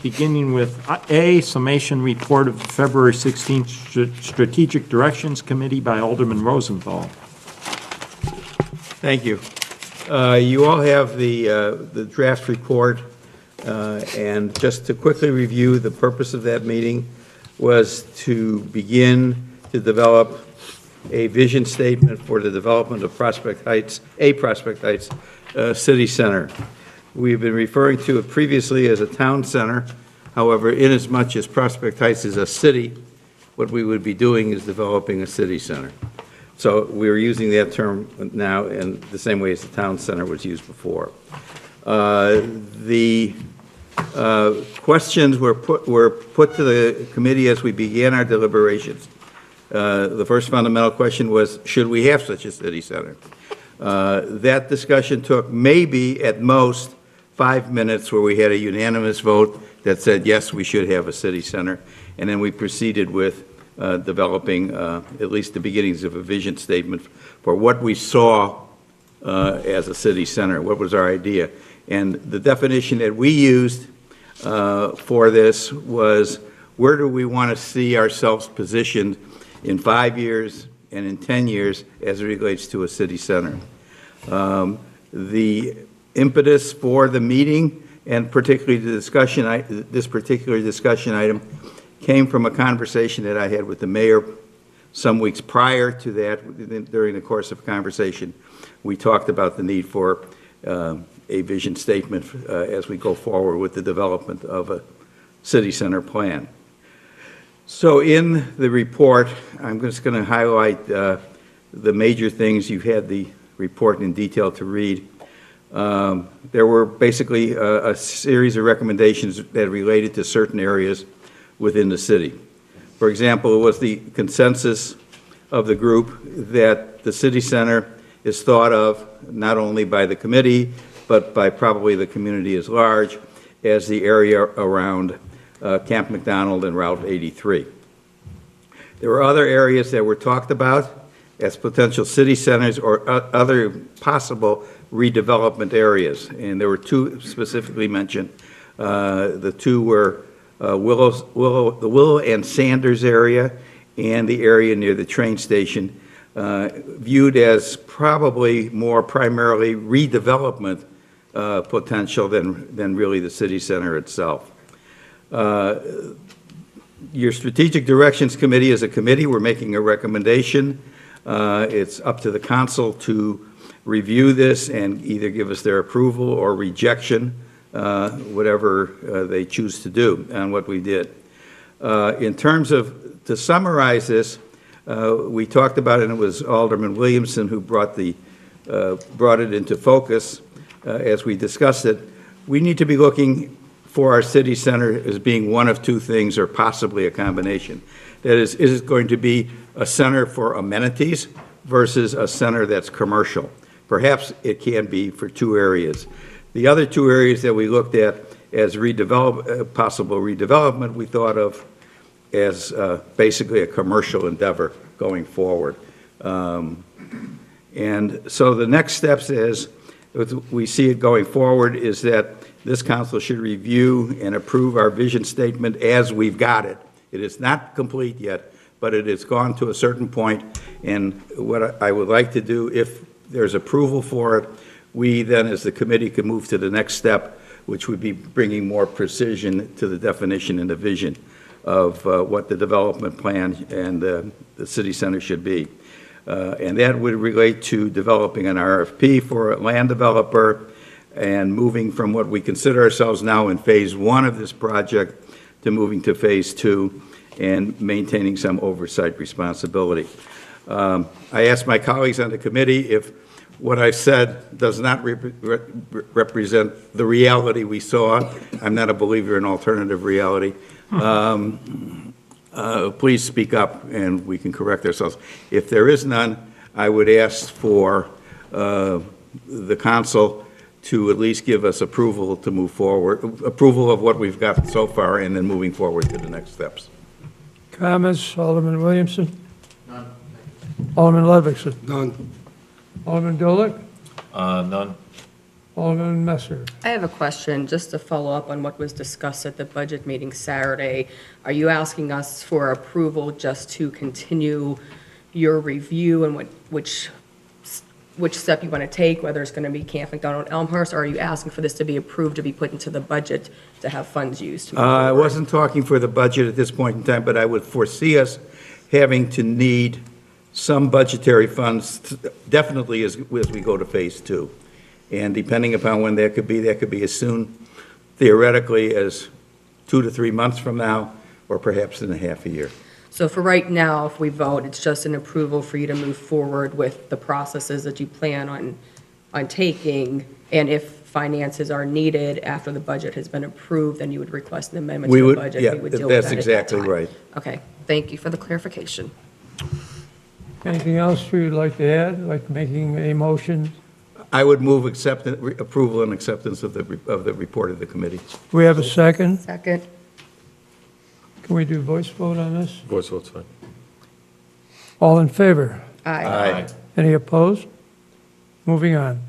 beginning with A, summation report of the February 16th Strategic Directions Committee by Alderman Rosenthal. Thank you. You all have the draft report, and just to quickly review, the purpose of that meeting was to begin to develop a vision statement for the development of Prospect Heights City Center. We've been referring to it previously as a town center. However, inasmuch as Prospect Heights is a city, what we would be doing is developing a city center. So we're using that term now in the same way as the town center was used before. The questions were put to the committee as we began our deliberations. The first fundamental question was, should we have such a city center? That discussion took maybe at most 5 minutes, where we had a unanimous vote that said, yes, we should have a city center. And then we proceeded with developing at least the beginnings of a vision statement for what we saw as a city center, what was our idea. And the definition that we used for this was, where do we want to see ourselves positioned in 5 years and in 10 years as it relates to a city center. The impetus for the meeting, and particularly the discussion, this particular discussion item, came from a conversation that I had with the mayor some weeks prior to that. During the course of conversation, we talked about the need for a vision statement as we go forward with the development of a city center plan. So in the report, I'm just going to highlight the major things. You've had the report in detail to read. There were basically a series of recommendations that related to certain areas within the city. For example, it was the consensus of the group that the city center is thought of not only by the committee, but by probably the community as large, as the area around Camp McDonald and Route 83. There were other areas that were talked about as potential city centers or other possible redevelopment areas, and there were two specifically mentioned. The two were the Willow and Sanders area and the area near the train station, viewed as probably more primarily redevelopment potential than really the city center itself. Your Strategic Directions Committee is a committee. We're making a recommendation. It's up to the council to review this and either give us their approval or rejection, whatever they choose to do on what we did. In terms of, to summarize this, we talked about it, and it was Alderman Williamson who brought it into focus as we discussed it. We need to be looking for our city center as being one of two things, or possibly a combination. That is it going to be a center for amenities versus a center that's commercial? Perhaps it can be for two areas. The other two areas that we looked at as possible redevelopment, we thought of as basically a commercial endeavor going forward. And so the next steps, as we see it going forward, is that this council should review and approve our vision statement as we've got it. It is not complete yet, but it has gone to a certain point, and what I would like to do, if there's approval for it, we then as the committee can move to the next step, which would be bringing more precision to the definition and the vision of what the development plan and the city center should be. And that would relate to developing an RFP for a land developer and moving from what we consider ourselves now in phase 1 of this project to moving to phase 2 and maintaining some oversight responsibility. I asked my colleagues on the committee if what I said does not represent the reality we saw. I'm not a believer in alternative reality. Please speak up and we can correct ourselves. If there is none, I would ask for the council to at least give us approval to move forward, approval of what we've got so far, and then moving forward to the next steps. Comments, Alderman Williamson? None. Alderman Ludwigson? None. Alderman Dolick? None. Alderman Messer. I have a question, just to follow up on what was discussed at the budget meeting Saturday. Are you asking us for approval just to continue your review and which step you want to take, whether it's going to be Camp McDonald Elmhurst, or are you asking for this to be approved to be put into the budget to have funds used? to move I forward? wasn't talking for the budget at this point in time, but I would foresee us having to need some budgetary funds, definitely as we go to Phase 2. And depending upon when that could be as soon theoretically as 2 to 3 months from now, or perhaps in a half a year. So for right now, if we vote, it's just an approval for you to move forward with the processes that you plan on taking, and if finances are needed after the budget has been approved, then you would request an amendment We to the would, budget. yeah, We would deal with that's that at that exactly time. right. Okay, thank you for the clarification. Anything else you'd like to add, like making a motion? I would move approval and acceptance of the report of the committee. We have a second. Second. Can we do voice vote on this? Voice vote's fine. All in favor? Aye. Any opposed? Moving on.